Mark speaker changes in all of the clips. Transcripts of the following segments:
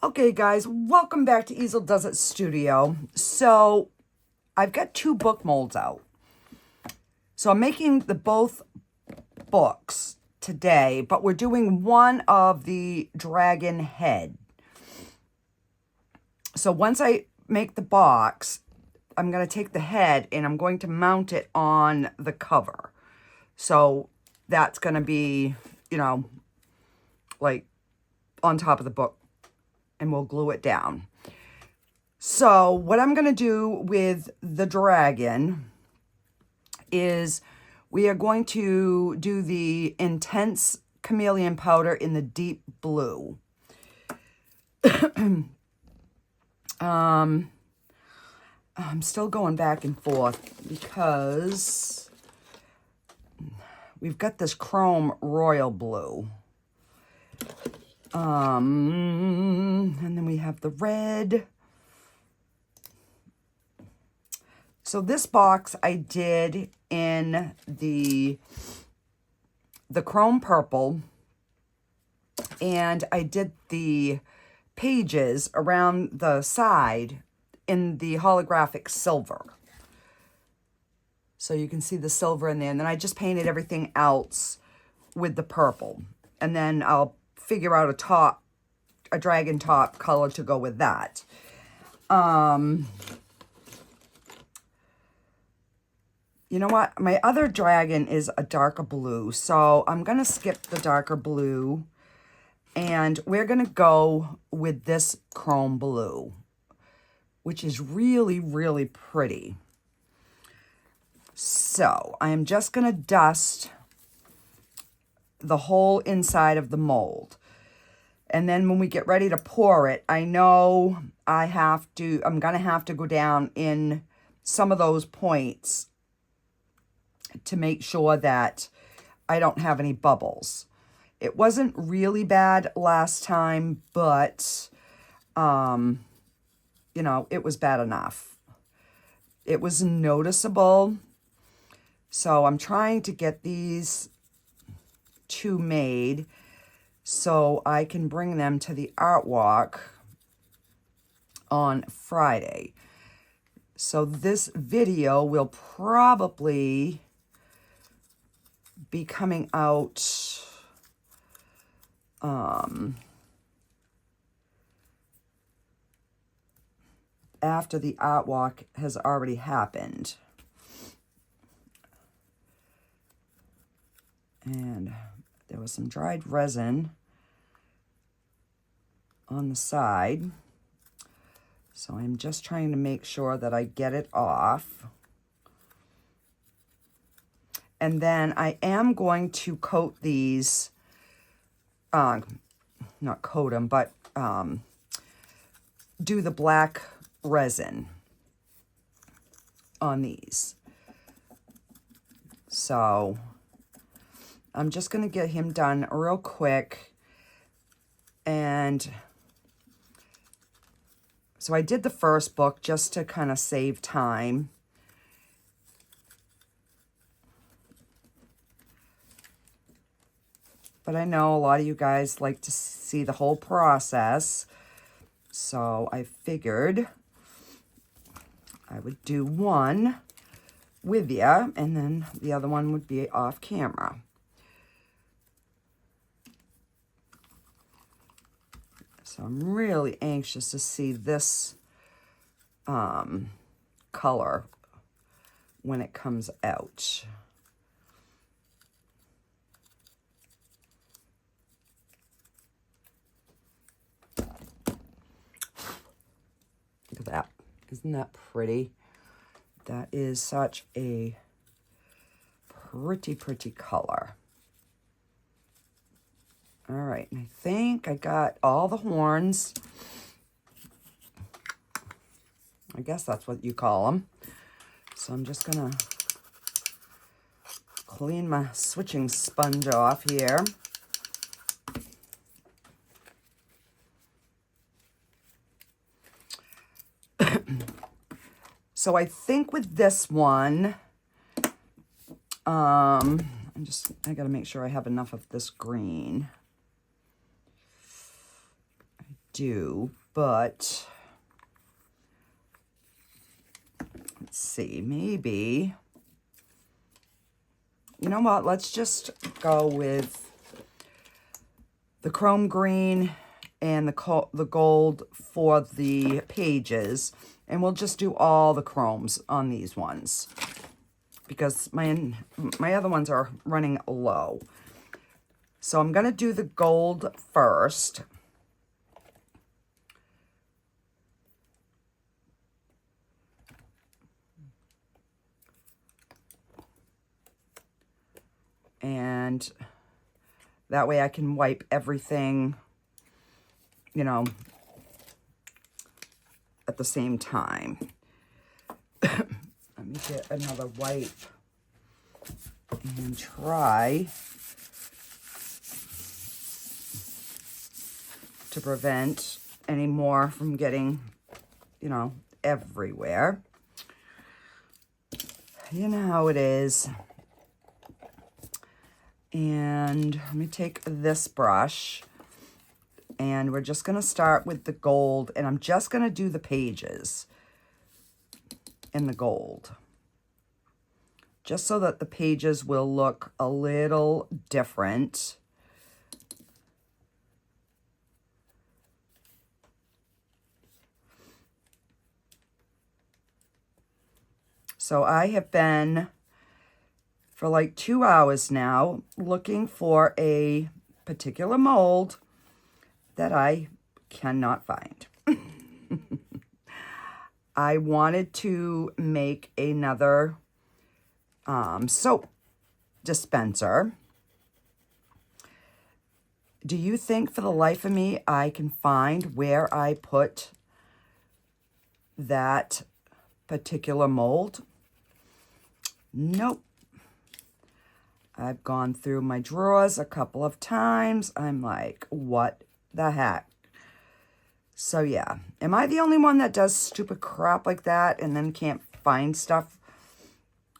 Speaker 1: Okay, guys, welcome back to Easeldoesitstudio. So, I've got two book molds out. So, I'm making both books today, but we're doing one of the dragon head. So, once I make the box, I'm going to take the head and I'm going to mount it on the cover. So, that's going to be, like on top of the book. And we'll glue it down. So what I'm going to do with the dragon is we are going to do the intense chameleon powder in the deep blue. I'm still going back and forth because we've got this chrome royal blue. And then we have the red. So this box I did in the chrome purple, and I did the pages around the side in the holographic silver. So you can see the silver in there, and then I just painted everything else with the purple. And then I'll figure out a dragon top color to go with that. You know what? My other dragon is a darker blue, so I'm going to skip the darker blue, and we're going to go with this chrome blue, which is really, really pretty. So I am just going to dust the whole inside of the mold. And then when we get ready to pour it, I know I'm going to have to go down in some of those points to make sure that I don't have any bubbles. It wasn't really bad last time, but, it was bad enough. It was noticeable. So I'm trying to get these two made so I can bring them to the art walk on Friday. So this video will probably be coming out after the art walk has already happened. And there was some dried resin on the side. So I'm just trying to make sure that I get it off. And then I am going to coat these, not coat them, but do the black resin on these. So I'm just going to get him done real quick. And so I did the first book just to kind of save time. But I know a lot of you guys like to see the whole process. So I figured I would do one with you, and then the other one would be off camera. So I'm really anxious to see this color when it comes out. Look at that. Isn't that pretty? That is such a pretty, pretty color. All right, and I think I got all the horns. I guess that's what you call them. So I'm just gonna clean my switching sponge off here. So I think with this one, I gotta make sure I have enough of this green. I do, but let's see, maybe, you know what, let's just go with the chrome green and the gold for the pages, and we'll just do all the chromes on these ones because my other ones are running low. So I'm going to do the gold first. And that way I can wipe everything, you know, at the same time. Let me get another wipe and try to prevent any more from getting, you know, everywhere. You know how it is. And let me take this brush, and we're just going to start with the gold, and I'm just going to do the pages in the gold, just so that the pages will look a little different. So I have been for like 2 hours now looking for a particular mold that I cannot find. I wanted to make another soap dispenser. Do you think for the life of me I can find where I put that particular mold? Nope. I've gone through my drawers a couple of times. I'm like, what the heck? So yeah, am I the only one that does stupid crap like that and then can't find stuff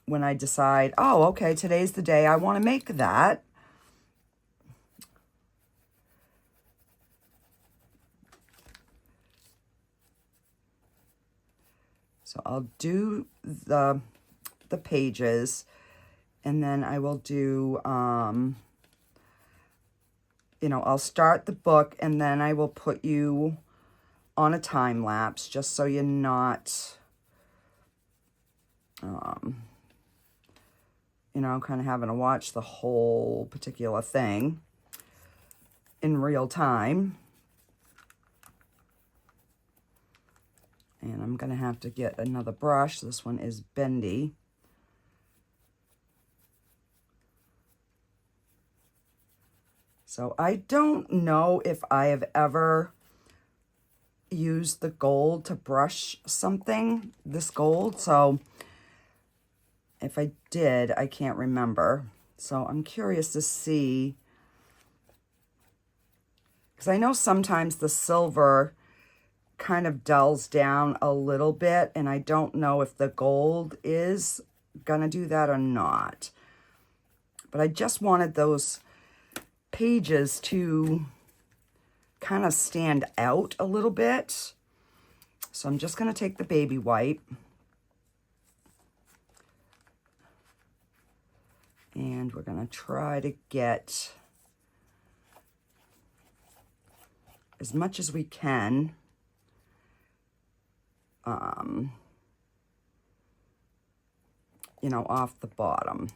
Speaker 1: when I decide, oh, okay, today's the day I want to make that? So I'll do the pages, and then I will do, you know, I'll start the book, and then I will put you on a time lapse, just so you're not, you know, kind of having to watch the whole particular thing in real time. And I'm going to have to get another brush. This one is bendy. So I don't know if I have ever used the gold to brush something, this gold. So if I did, I can't remember. So I'm curious to see, because I know sometimes the silver kind of dulls down a little bit, and I don't know if the gold is gonna do that or not. But I just wanted those pages to kind of stand out a little bit. So I'm just going to take the baby wipe and we're going to try to get as much as we can you know, off the bottom,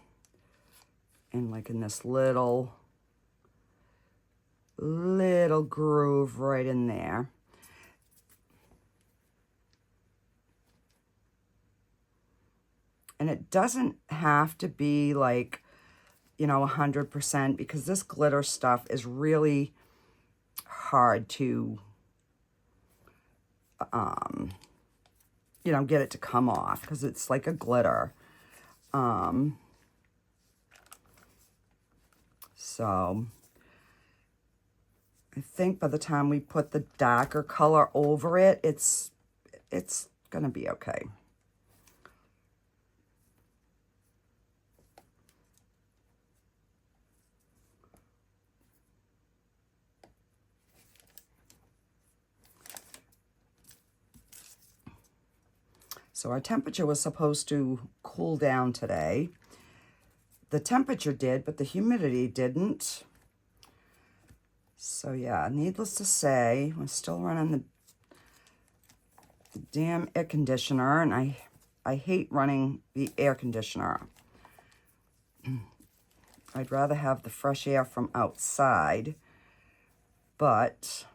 Speaker 1: and like in this little groove right in there. And it doesn't have to be like, you know, 100%, because this glitter stuff is really hard to, you know, get it to come off, because it's like a glitter. So I think by the time we put the darker color over it, it's gonna be okay. So our temperature was supposed to cool down today. The temperature did, but the humidity didn't. So yeah, needless to say, we're still running the damn air conditioner, and I hate running the air conditioner. I'd rather have the fresh air from outside, but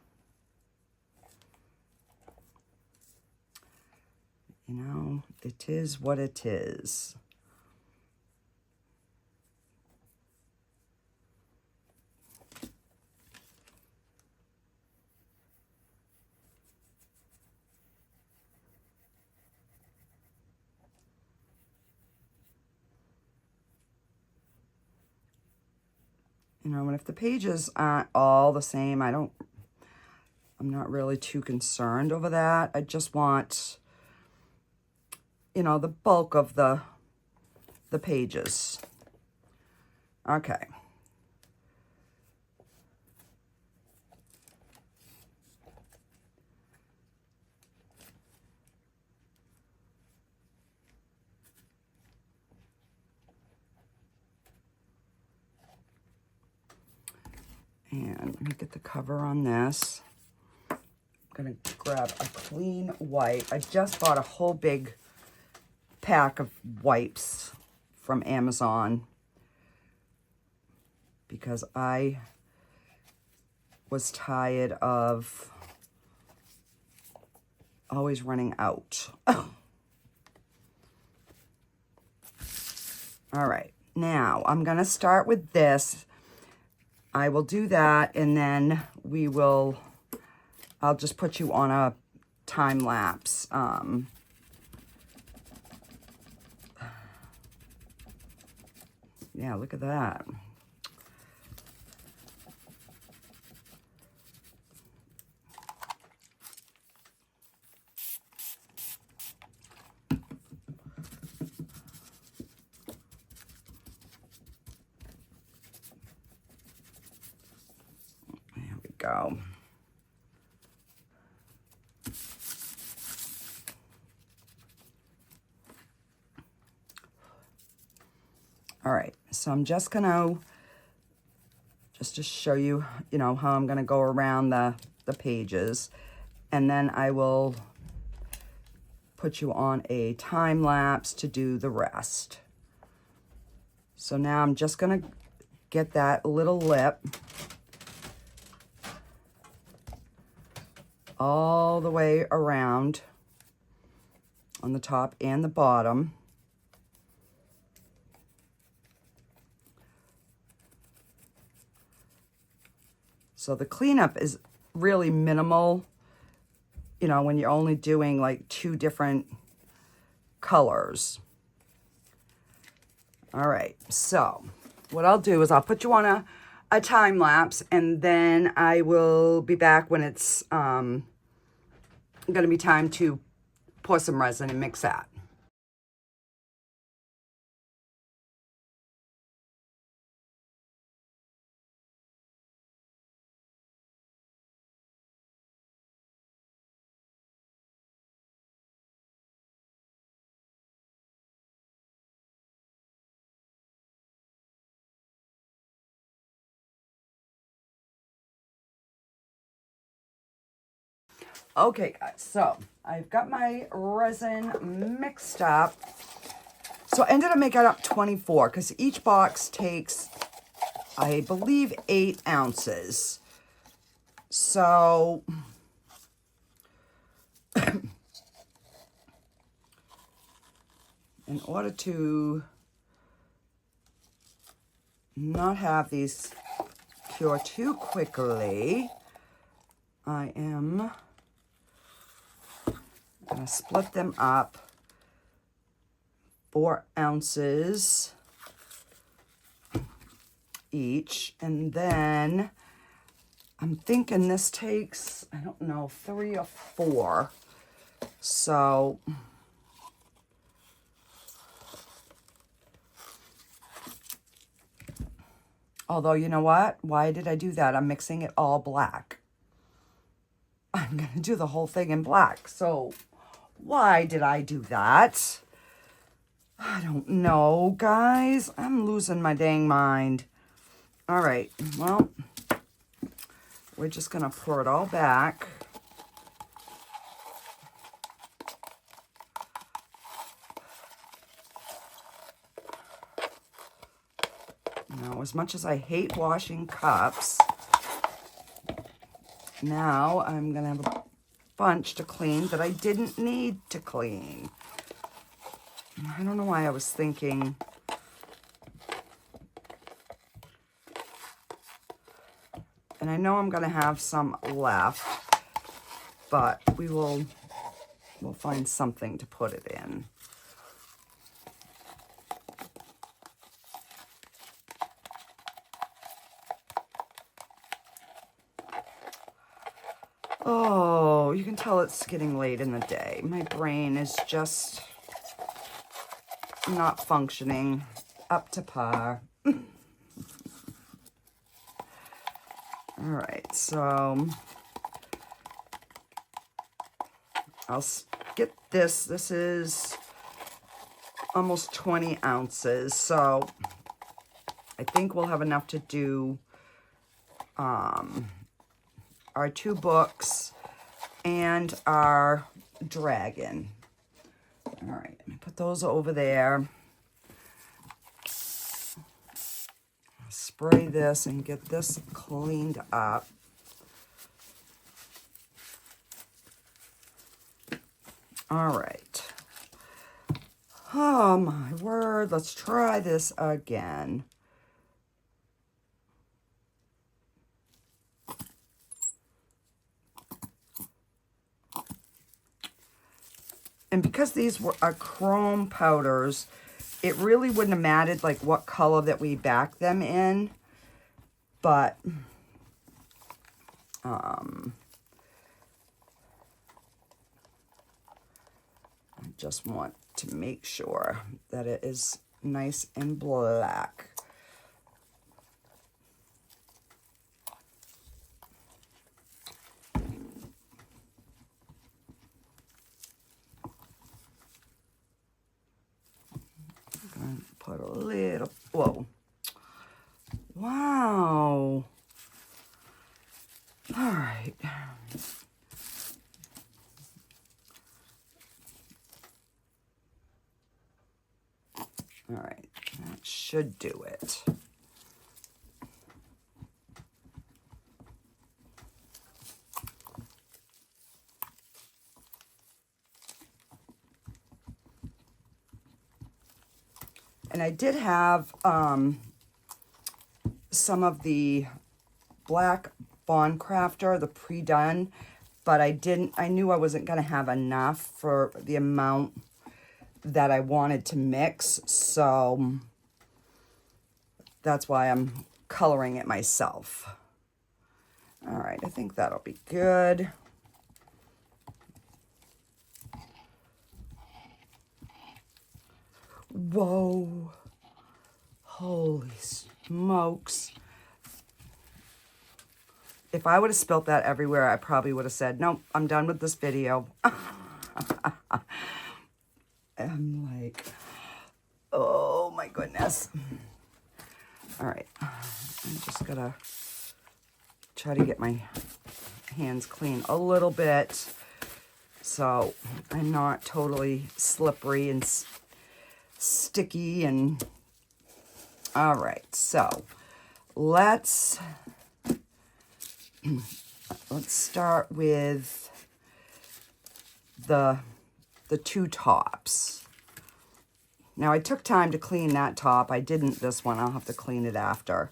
Speaker 1: you know, it is what it is. You know, and if the pages aren't all the same, I'm not really too concerned over that. I just want, you know, the bulk of the pages. Okay. And let me get the cover on this. I'm gonna grab a clean wipe. I just bought a whole big pack of wipes from Amazon because I was tired of always running out. All right, now I'm gonna start with this. I will do that, and then I'll just put you on a time lapse. Yeah, look at that. There we go. All right, so I'm just gonna, just to show you, you know, how I'm gonna go around the pages, and then I will put you on a time lapse to do the rest. So now I'm just gonna get that little lip all the way around on the top and the bottom. So the cleanup is really minimal, you know, when you're only doing like 2 different colors. All right, so what I'll do is I'll put you on a time lapse, and then I will be back when it's gonna be time to pour some resin and mix that. Okay, guys, so I've got my resin mixed up. So I ended up making up 24 because each box takes, I believe, 8 ounces. So in order to not have these cure too quickly, I am going to split them up, 4 ounces each, and then I'm thinking this takes, I don't know, 3 or 4. So although, you know what? Why did I do that? I'm mixing it all black. I'm going to do the whole thing in black. So Why did I do that? I don't know, guys. I'm losing my dang mind. All right, well, we're just gonna pour it all back. Now, as much as I hate washing cups, now I'm gonna have a bunch to clean that I didn't need to clean. I don't know why I was thinking. And I know I'm gonna have some left, but we'll find something to put it in. Oh, you can tell it's getting late in the day. My brain is just not functioning up to par. All right, so I'll get this. This is almost 20 ounces, so I think we'll have enough to do our 2 books and our dragon. All right, let me put those over there. I'll spray this and get this cleaned up. All right. Oh my word, let's try this again. And because these are chrome powders, it really wouldn't have mattered like what color that we back them in. But I just want to make sure that it is nice and black. Put a little, whoa, wow. All right. All right, that should do it. And I did have some of the black Bond Craftor, the pre-done, but I knew I wasn't going to have enough for the amount that I wanted to mix, so that's why I'm coloring it myself. All right, I think that'll be good. Whoa, holy smokes. If I would have spilt that everywhere, I probably would have said, nope, I'm done with this video. I'm like, oh my goodness. All right, I'm just gonna try to get my hands clean a little bit so I'm not totally slippery and sticky. And all right, so let's start with the 2 tops. Now I took time to clean that top. I didn't this one. I'll have to clean it after.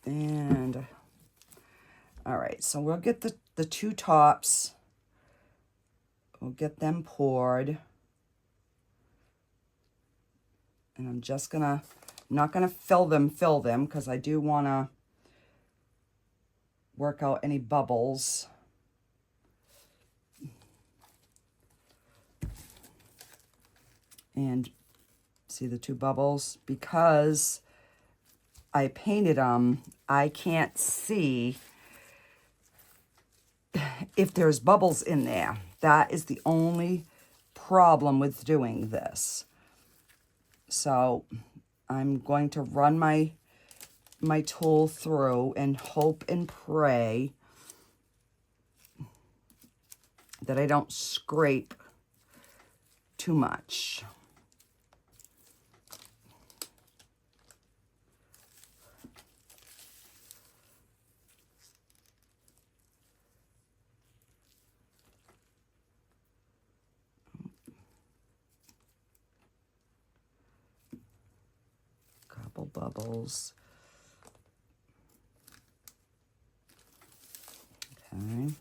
Speaker 1: And all right, so we'll get the 2 tops. We'll get them poured. And I'm just gonna, not gonna fill them because I do wanna work out any bubbles. And see the 2 bubbles? Because I painted them, I can't see if there's bubbles in there. That is the only problem with doing this. So I'm going to run my tool through and hope and pray that I don't scrape too much. Couple bubbles. Okay.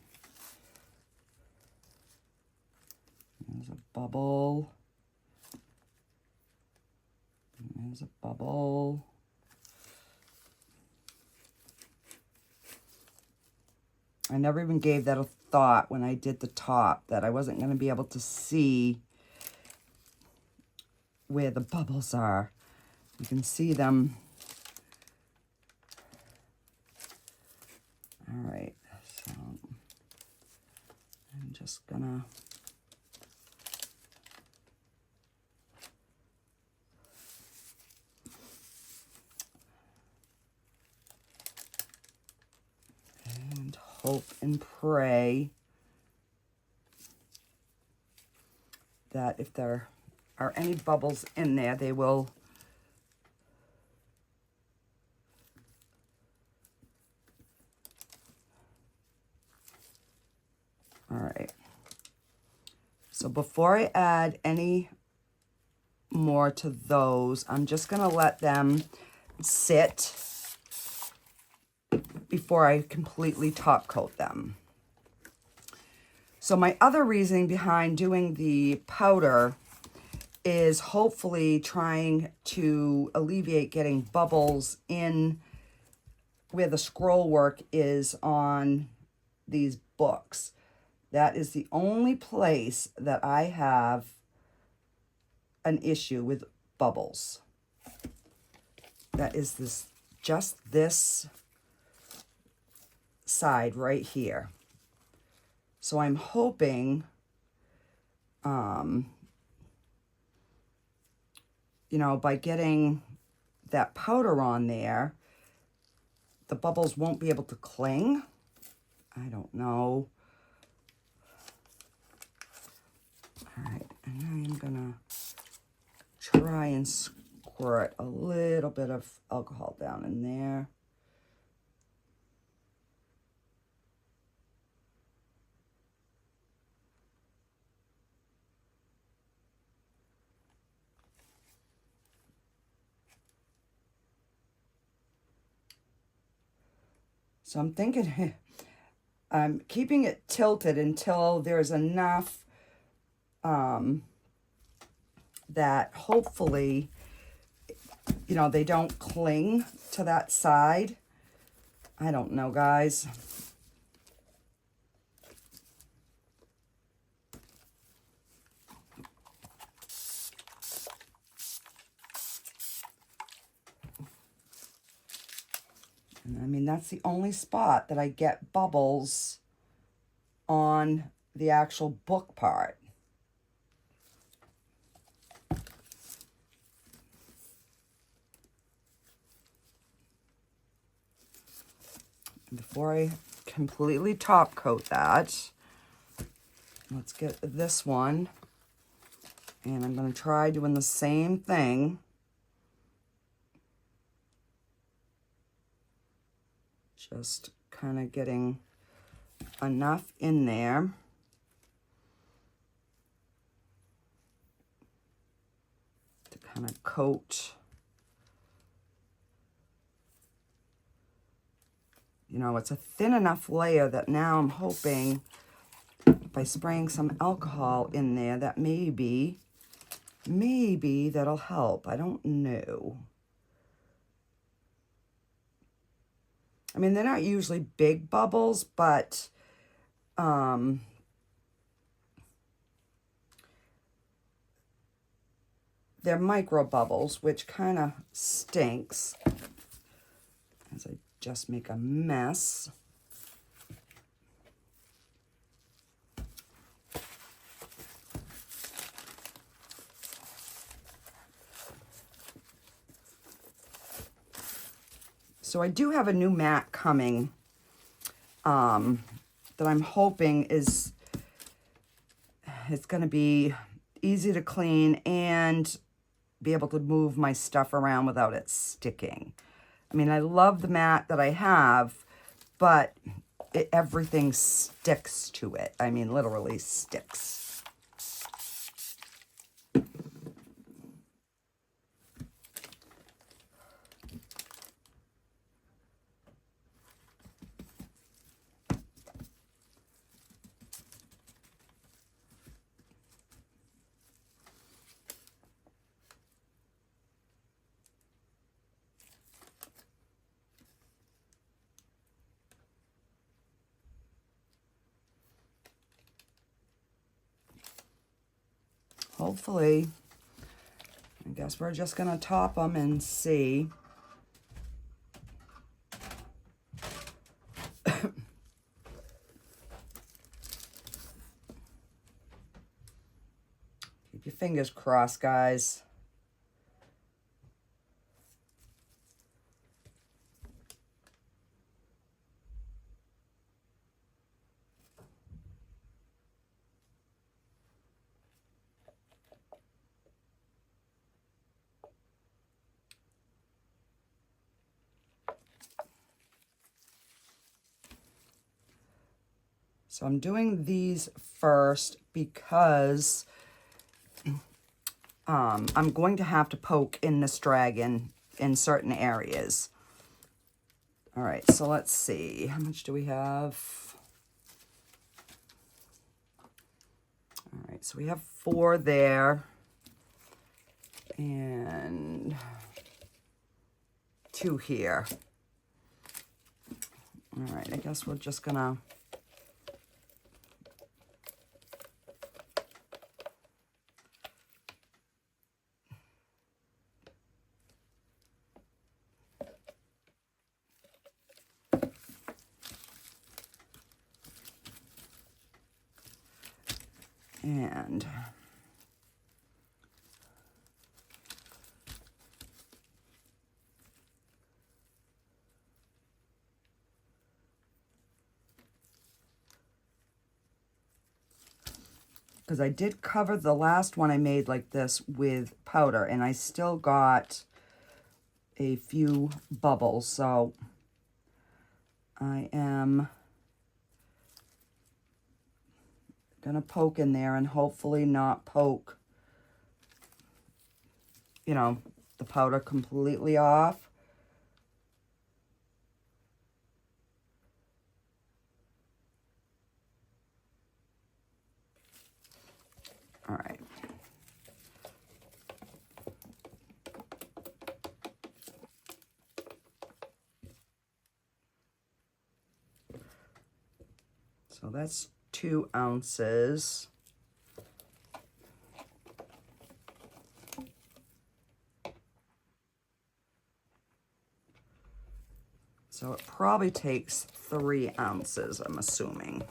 Speaker 1: There's a bubble. There's a bubble. I never even gave that a thought when I did the top, that I wasn't going to be able to see where the bubbles are. You can see them. All right, so I'm just gonna and hope and pray that if there are any bubbles in there, they will all right. So before I add any more to those, I'm just going to let them sit before I completely top coat them. So my other reasoning behind doing the powder is hopefully trying to alleviate getting bubbles in where the scroll work is on these books. That is the only place that I have an issue with bubbles. That is just this side right here. So I'm hoping, you know, by getting that powder on there, the bubbles won't be able to cling. I don't know. All right, and I'm gonna try and squirt a little bit of alcohol down in there. So I'm thinking, I'm keeping it tilted until there's enough that hopefully, you know, they don't cling to that side. I don't know, guys. And I mean, that's the only spot that I get bubbles on the actual book part. Before I completely top coat that, let's get this one. And I'm going to try doing the same thing. Just kind of getting enough in there to kind of coat. You know, it's a thin enough layer that now I'm hoping by spraying some alcohol in there that maybe that'll help. I don't know. I mean, they're not usually big bubbles, but they're micro bubbles, which kind of stinks as I just make a mess. So I do have a new mat coming that I'm hoping is, it's going to be easy to clean and be able to move my stuff around without it sticking. I mean, I love the mat that I have, but everything sticks to it. I mean, literally sticks. Hopefully, I guess we're just going to top them and see. Keep your fingers crossed, guys. So I'm doing these first because I'm going to have to poke in this dragon in certain areas. All right, so let's see. How much do we have? All right, so we have 4 there. And 2 here. All right, I guess we're just gonna... And because I did cover the last one I made like this with powder, and I still got a few bubbles, so I am gonna poke in there and hopefully not poke, you know, the powder completely off. All right. So that's 2 ounces. So it probably takes 3 ounces, I'm assuming.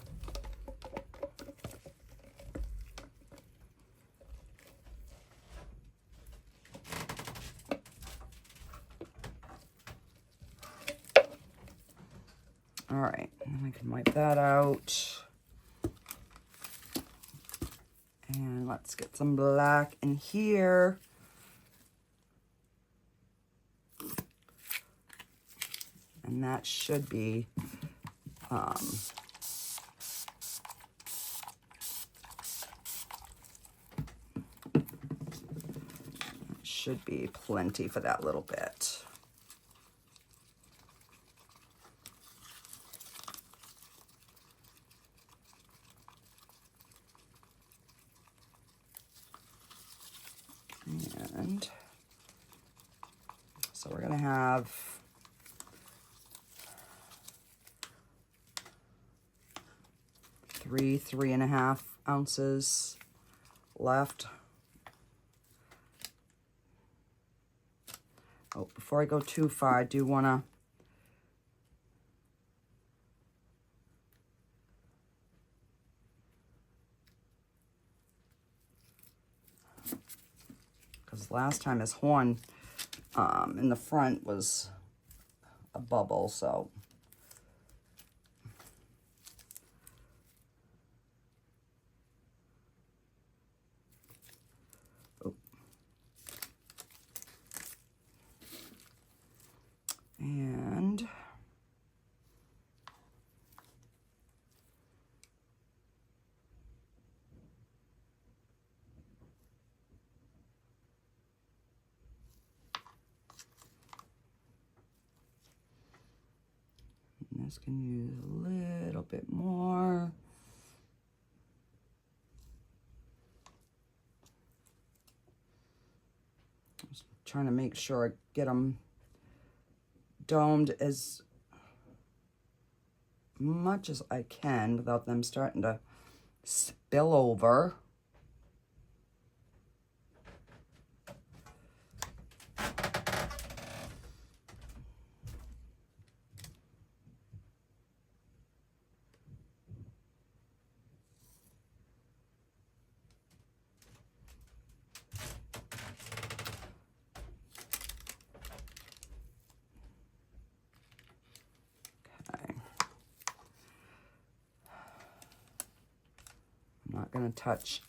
Speaker 1: All right, I can wipe that out. And let's get some black in here. And that should be, should be plenty for that little bit. And so we're gonna have 3.5 ounces left. Oh, before I go too far, I do want to because last time his horn in the front was a bubble, so. And this can use a little bit more. Just trying to make sure I get them domed as much as I can without them starting to spill over. Not going to touch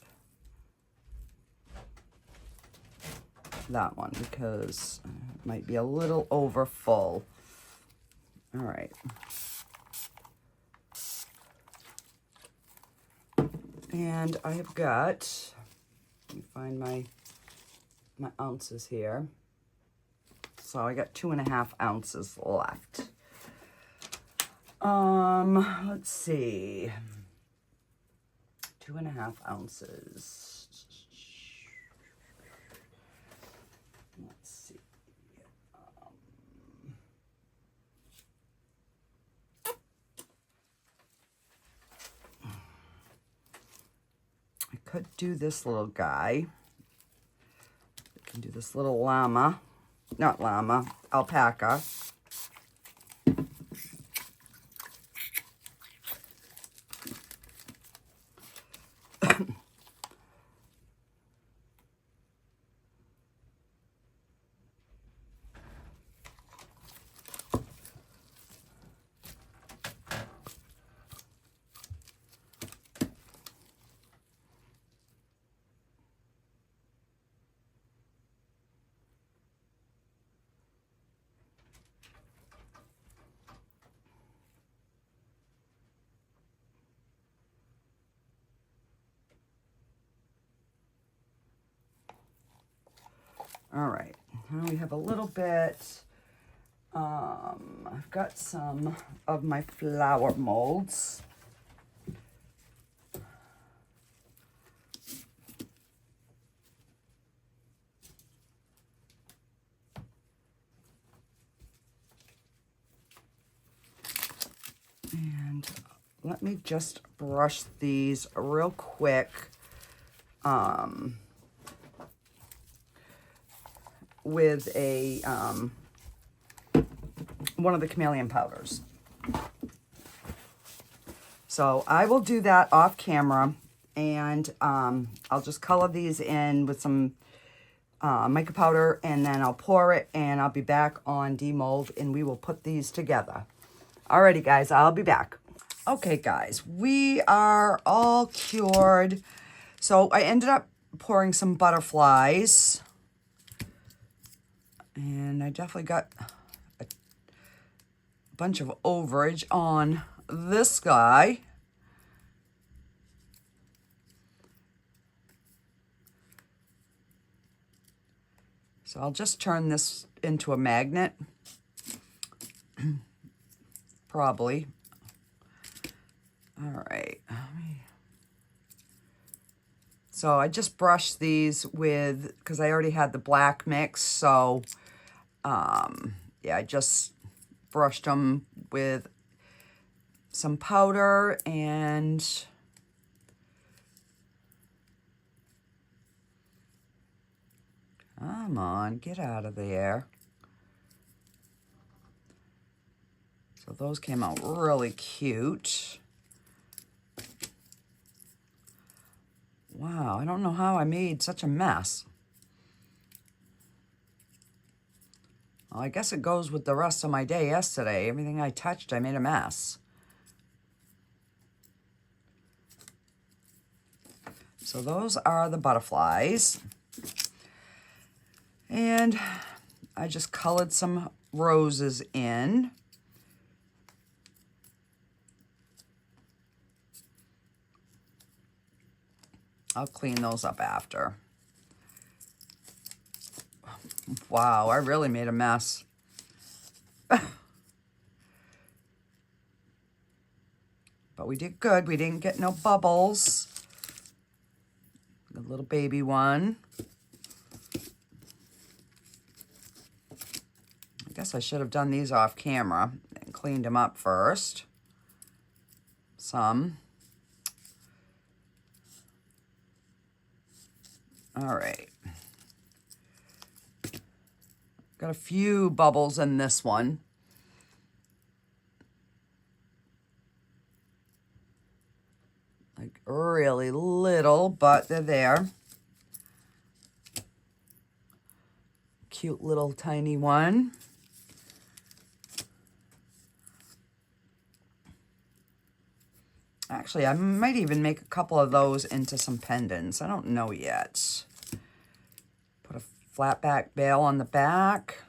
Speaker 1: that one because it might be a little over full. All right. And I have got, let me find my ounces here. So I got 2.5 ounces left. Let's see. 2.5 ounces. Let's see. I could do this little guy. I can do this little llama. Not llama, alpaca. All right, now we have a little bit, I've got some of my flower molds. And let me just brush these real quick. With a one of the Chameleon powders. So I will do that off camera, and I'll just color these in with some mica powder, and then I'll pour it, and I'll be back on demold, and we will put these together. Alrighty guys, I'll be back. Okay guys, we are all cured. So I ended up pouring some butterflies. And I definitely got a bunch of overage on this guy. So I'll just turn this into a magnet. Probably. All right. So I just brushed these with, because I already had the black mix, so yeah, I just brushed them with some powder and come on, get out of there. So those came out really cute. Wow, I don't know how I made such a mess. Well, I guess it goes with the rest of my day yesterday. Everything I touched, I made a mess. So those are the butterflies. And I just colored some roses in. I'll clean those up after. Wow, I really made a mess. But we did good. We didn't get no bubbles. The little baby one. I guess I should have done these off camera and cleaned them up first. Some. All right. Got a few bubbles in this one. Like really little, but they're there. Cute little tiny one. Actually, I might even make a couple of those into some pendants. I don't know yet. Put a flat back veil on the back.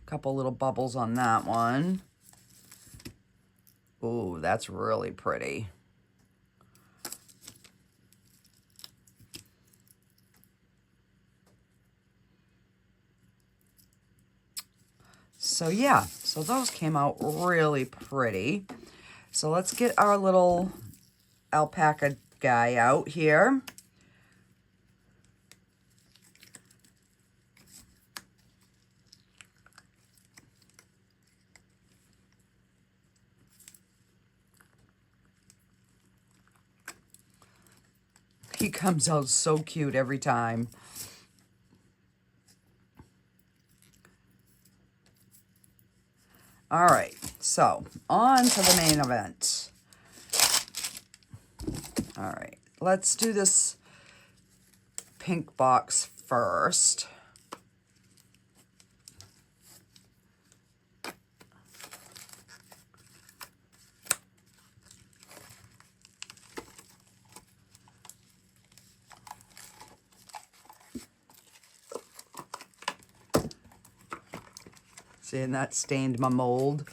Speaker 1: Couple little bubbles on that one. Ooh, that's really pretty. So yeah, so those came out really pretty. So let's get our little alpaca guy out here. He comes out so cute every time. All right, so on to the main event. All right, let's do this pink box first. See, and that stained my mold.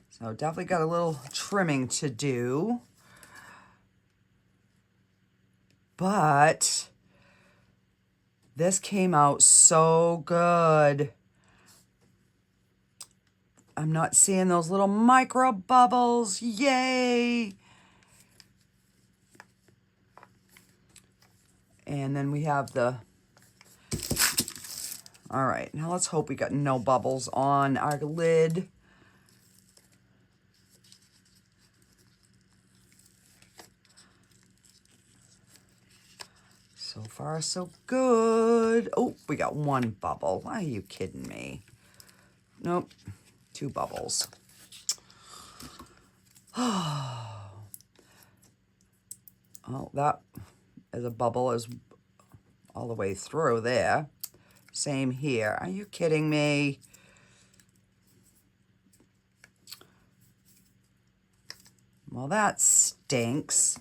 Speaker 1: So definitely got a little trimming to do. But this came out so good. I'm not seeing those little micro bubbles. Yay! And then we have the... All right, now let's hope we got no bubbles on our lid. So far, so good. Oh, we got one bubble. Why are you kidding me? Nope, 2 bubbles. Oh, that is a bubble is all the way through there. Same here. Are you kidding me? Well, that stinks.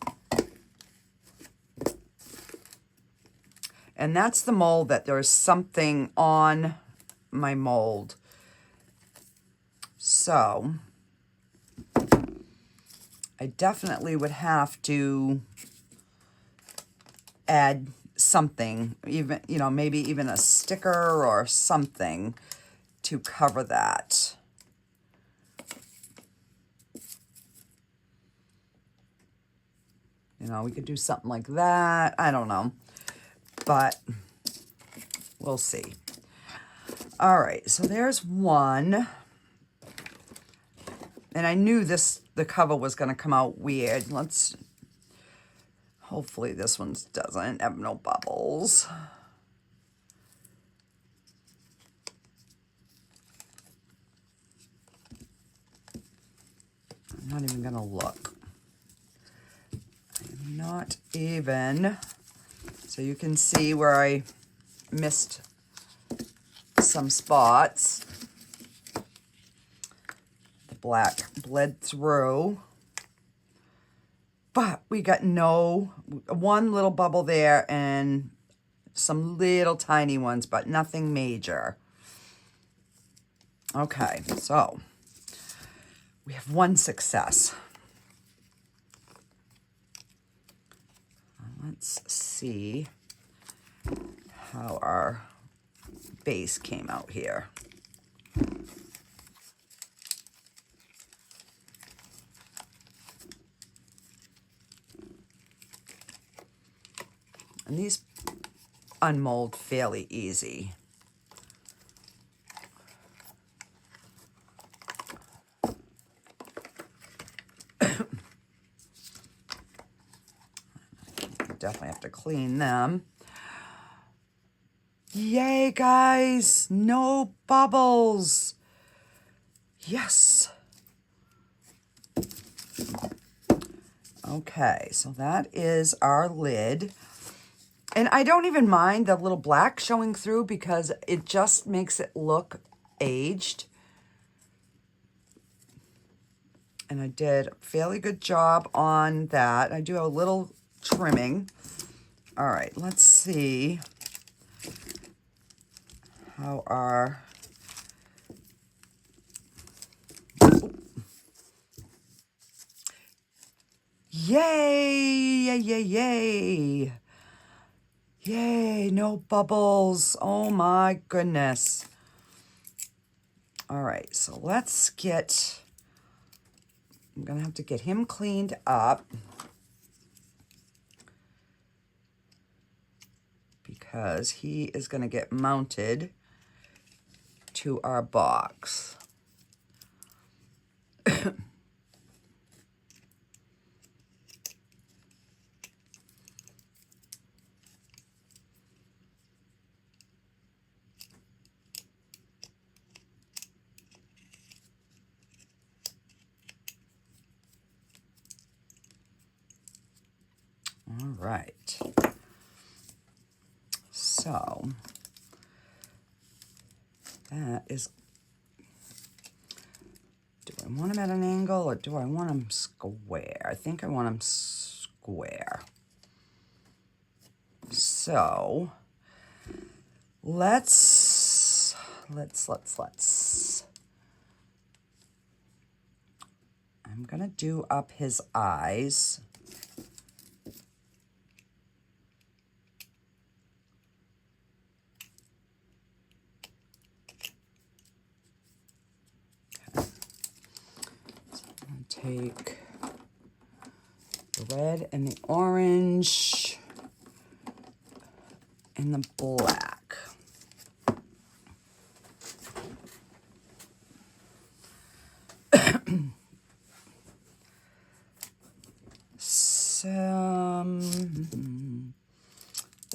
Speaker 1: And that's the mold that there's something on my mold. So I definitely would have to add something, even, you know, maybe even a sticker or something to cover that. You know, we could do something like that. I don't know, but we'll see. All right, so there's one. And I knew the cover was going to come out weird. Let's... Hopefully this one doesn't have no bubbles. I'm not even gonna look. I'm not even. So you can see where I missed some spots. The black bled through. But we got one little bubble there and some little tiny ones, but nothing major. Okay, so we have one success. Let's see how our base came out here. And these unmold fairly easy. Definitely have to clean them. Yay, guys! No bubbles! Yes! Okay, so that is our lid. And I don't even mind the little black showing through because it just makes it look aged. And I did a fairly good job on that. I do a little trimming. All right, let's see how our... Yay! Yay, yay, yay! Yay, no bubbles. Oh my goodness. All right, so let's get... I'm gonna have to get him cleaned up because he is gonna get mounted to our box. All right. So that is, do I want them at an angle or do I want them square? I think I want them square. So let's. I'm gonna do up his eyes. Take the red and the orange and the black.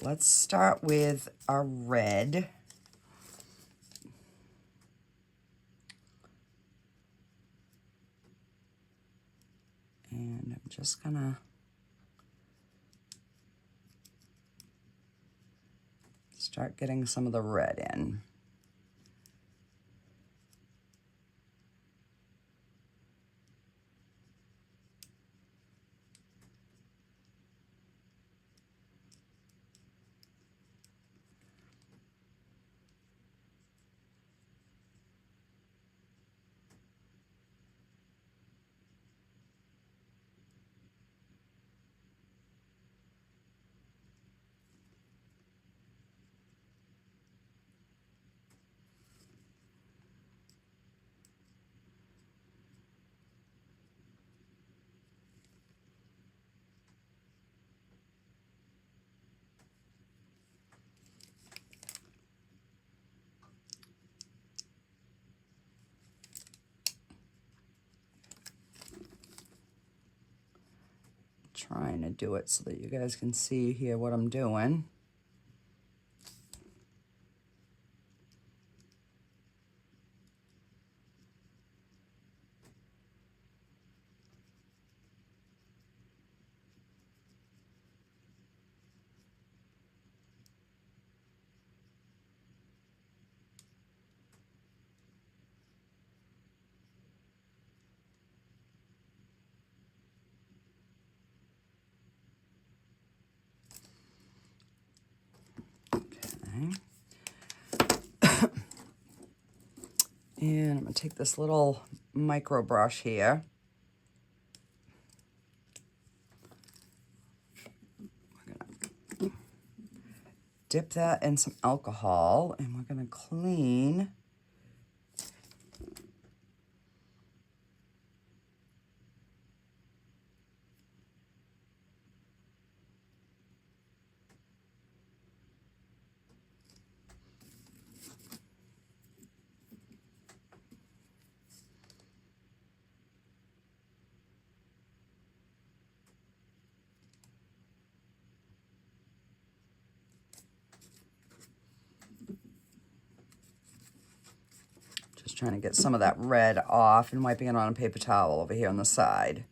Speaker 1: Let's start with our red. And I'm just gonna start getting some of the red in. Trying to do it so that you guys can see here what I'm doing. And I'm going to take this little micro brush here. We're going to dip that in some alcohol, and we're going to clean trying to get some of that red off and wiping it on a paper towel over here on the side.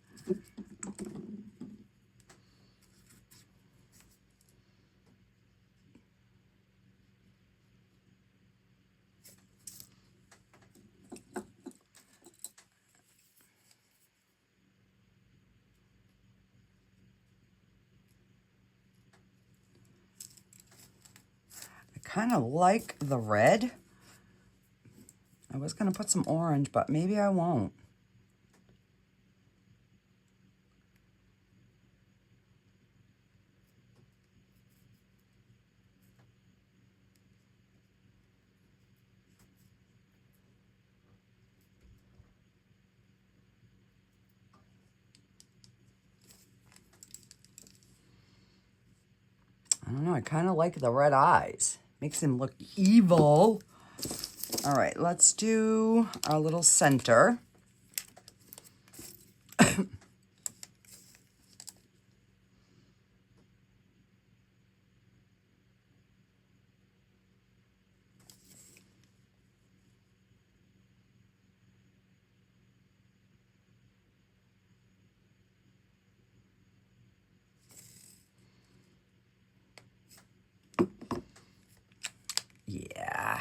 Speaker 1: I kind of like the red. I was going to put some orange, but maybe I won't. I don't know, I kind of like the red eyes. Makes him look evil. All right, let's do our little center. Yeah.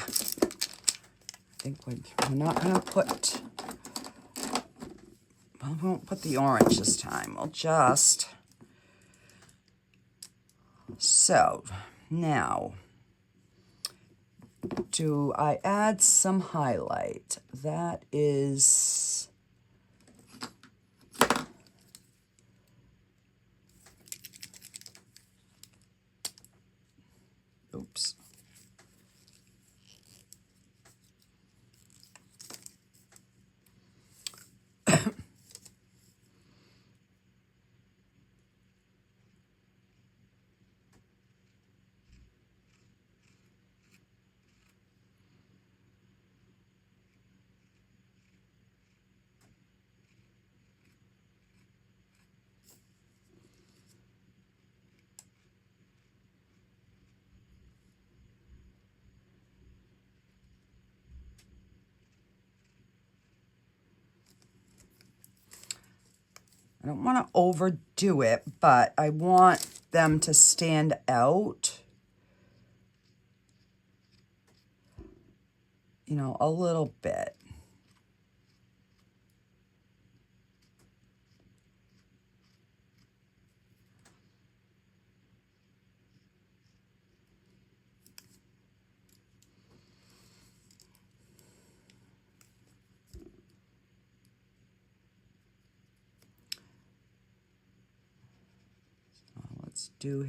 Speaker 1: I think we're not going to put, well, we won't put the orange this time. We'll just, so now, do I add some highlight? That is, oops. I don't want to overdo it, but I want them to stand out, you know, a little bit. Let's do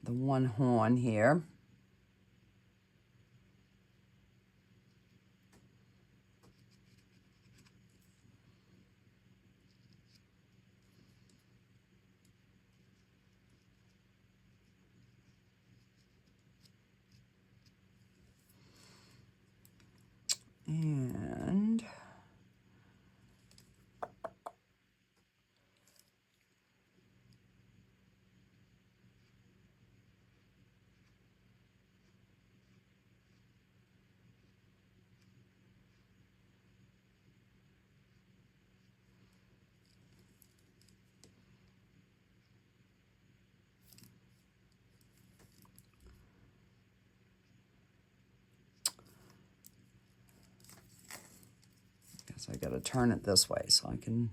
Speaker 1: the one horn here. And guess I gotta turn it this way so I can.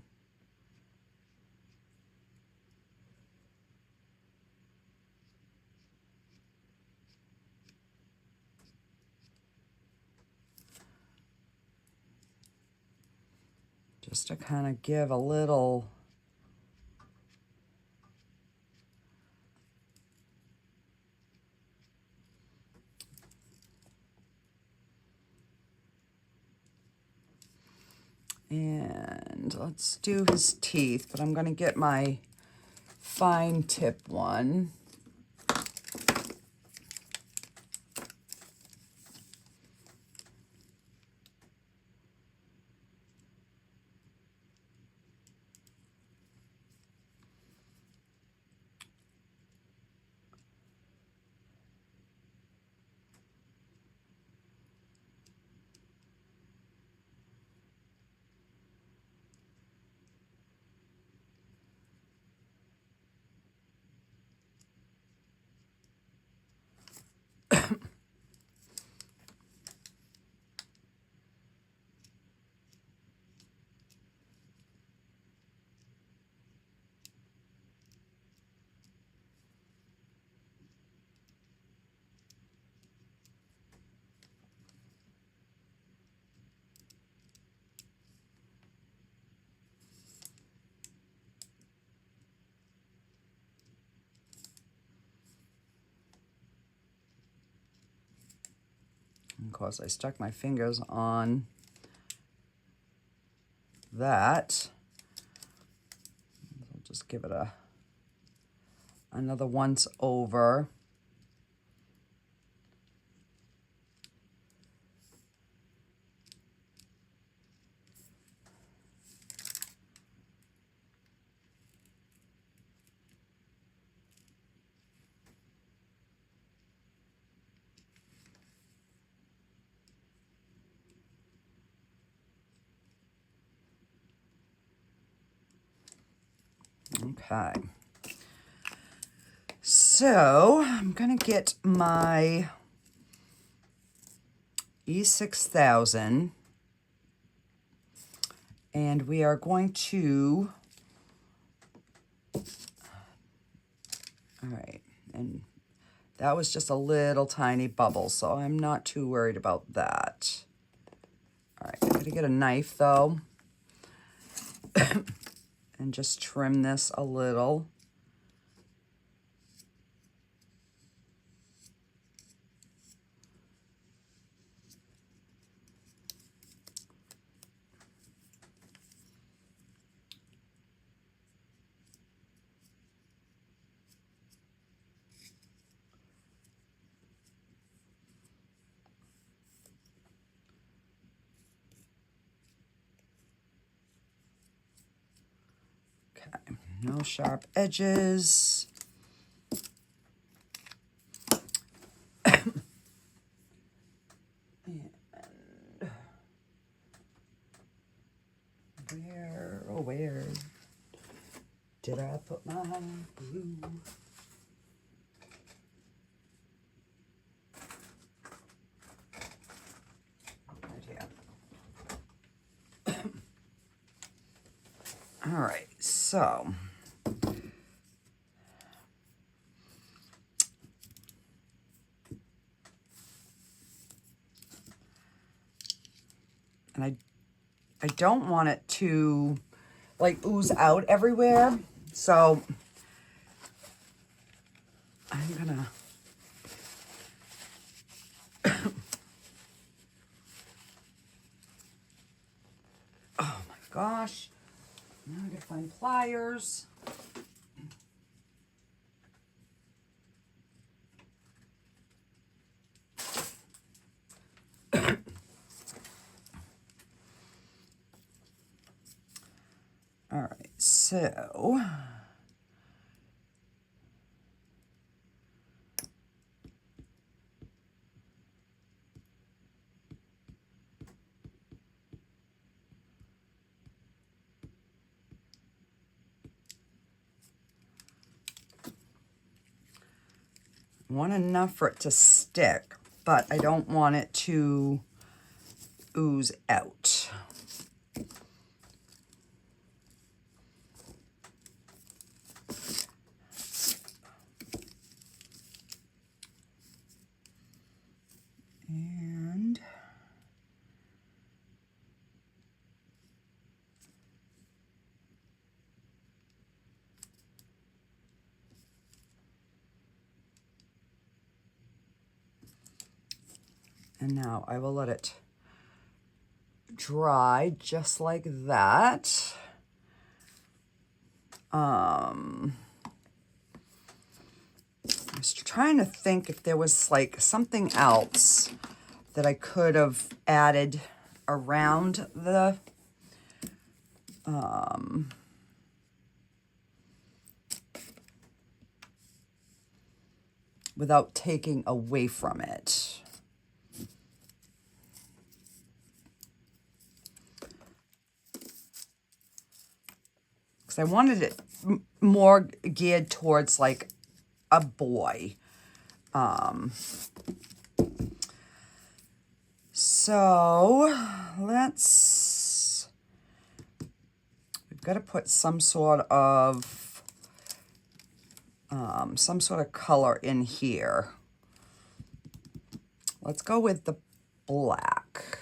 Speaker 1: just to kind of give a little and let's do his teeth, but I'm going to get my fine tip one. Of course, I stuck my fingers on that. I'll just give it another once over. Okay, so I'm gonna get my E6000 and we are going to, all right, and that was just a little tiny bubble, so I'm not too worried about that. All right, I'm gonna get a knife though. And just trim this a little. Okay, no sharp edges. Where did I put my glue? Right here. All right, so and I don't want it to like ooze out everywhere, so I'm gonna oh my gosh, now I gotta find pliers. All right, so I want enough for it to stick, but I don't want it to ooze out. And And now I will let it dry just like that. I was trying to think if there was like something else that I could have added around the without taking away from it. Because I wanted it more geared towards like a boy. So we've got to put some sort of color in here. Let's go with the black.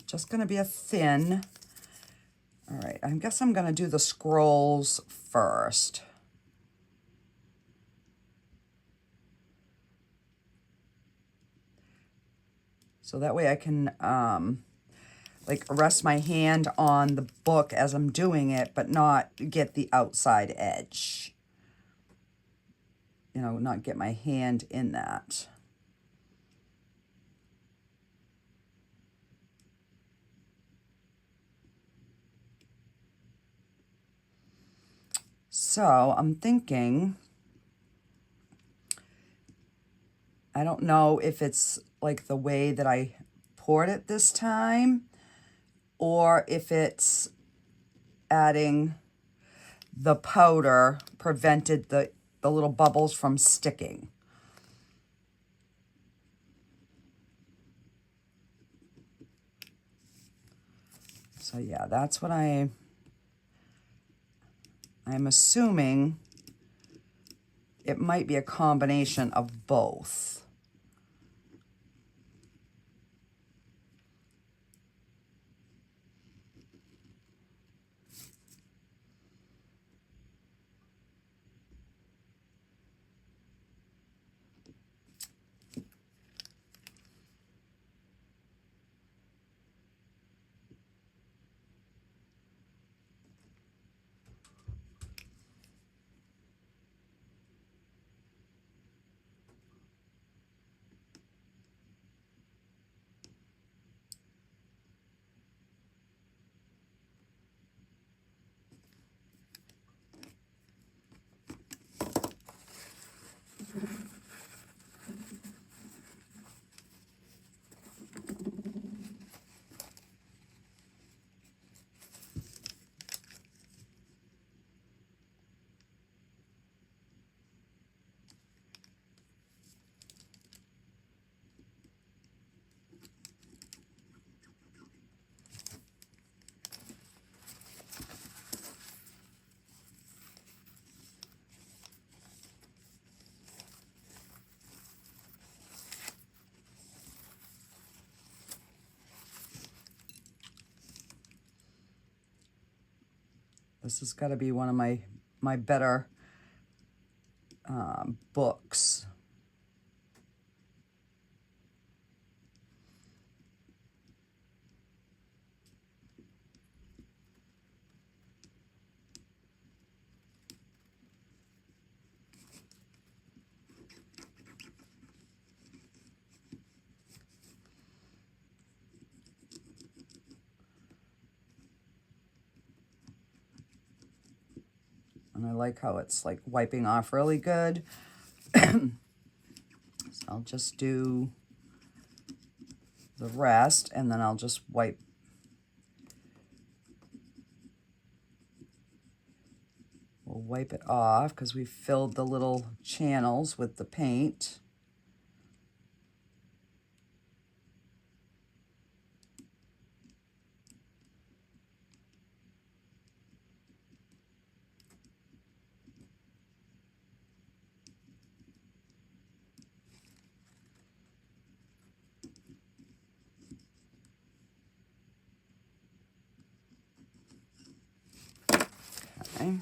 Speaker 1: Just going to be a thin. All right, I guess I'm going to do the scrolls first. So that way I can like rest my hand on the book as I'm doing it, but not get the outside edge. You know, not get my hand in that. So I'm thinking, I don't know if it's like the way that I poured it this time, or if it's adding the powder prevented the little bubbles from sticking. So yeah, that's what I'm assuming. It might be a combination of both. This has got to be one of my better books. And I like how it's like wiping off really good. So I'll just do the rest and then I'll just wipe. We'll wipe it off because we filled the little channels with the paint. Okay.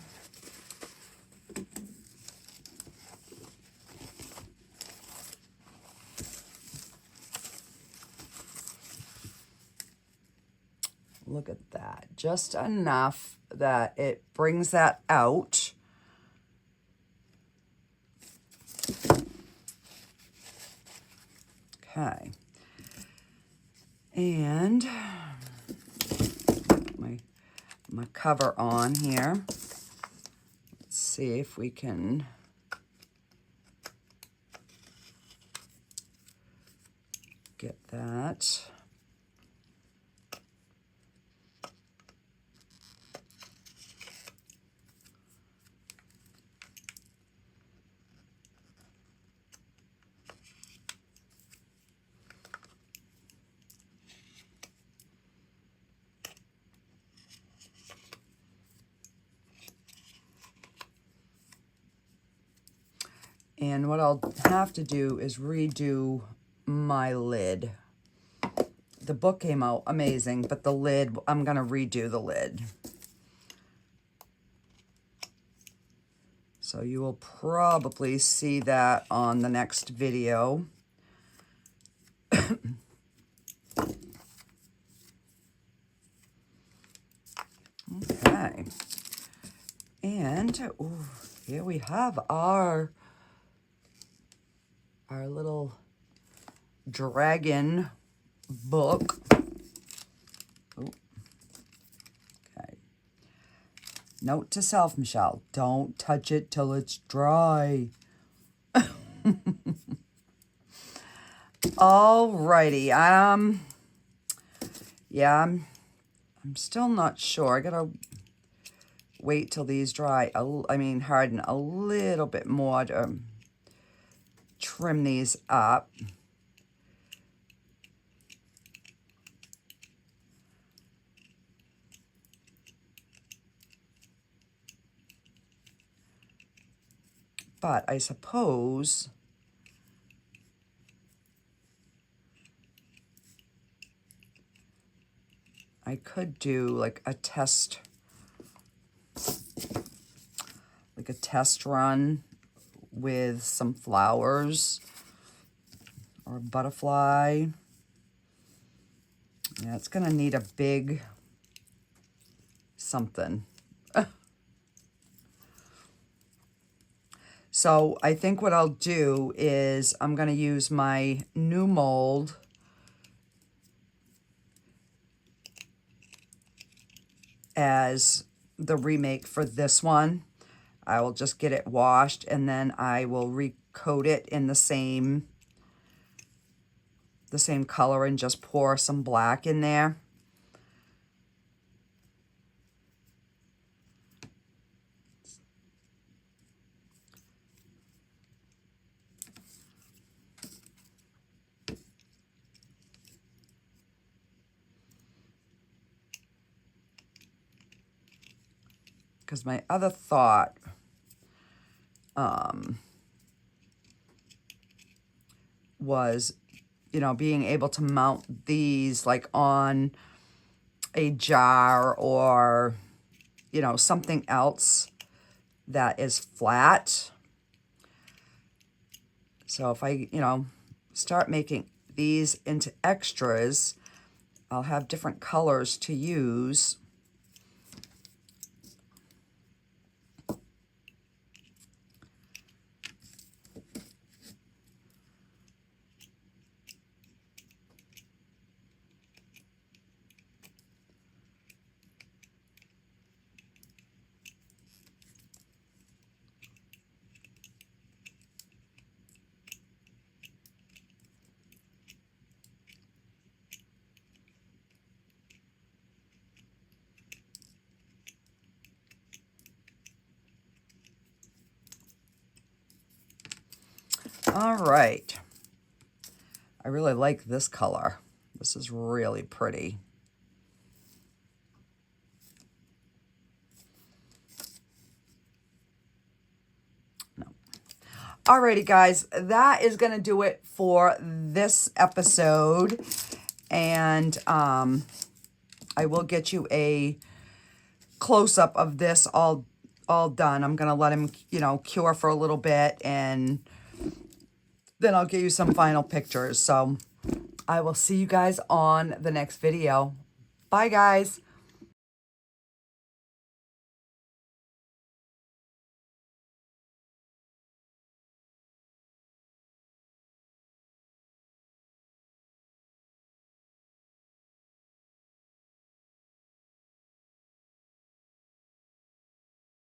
Speaker 1: Look at that. Just enough that it brings that out. Okay. And my cover on here. Let's see if we can get that. And what I'll have to do is redo my lid. The book came out amazing, but the lid, I'm going to redo the lid. So you will probably see that on the next video. Okay. And ooh, here we have our little dragon book. Ooh. Okay. Note to self, Michelle, don't touch it till it's dry. Alrighty. Yeah, I'm still not sure. I gotta wait till these dry. Harden a little bit more to trim these up. But I suppose I could do like a test run with some flowers or a butterfly. Yeah, it's gonna need a big something. So I think what I'll do is I'm gonna use my new mold as the remake for this one. I will just get it washed and then I will recoat it in the same color and just pour some black in there. Because my other thought was, being able to mount these like on a jar or, something else that is flat. So if I, start making these into extras, I'll have different colors to use. All right. I really like this color. This is really pretty. No. Alrighty, guys. That is going to do it for this episode. And I will get you a close-up of this all all done. I'm going to let him, you know, cure for a little bit, and then I'll give you some final pictures. So I will see you guys on the next video. Bye, guys.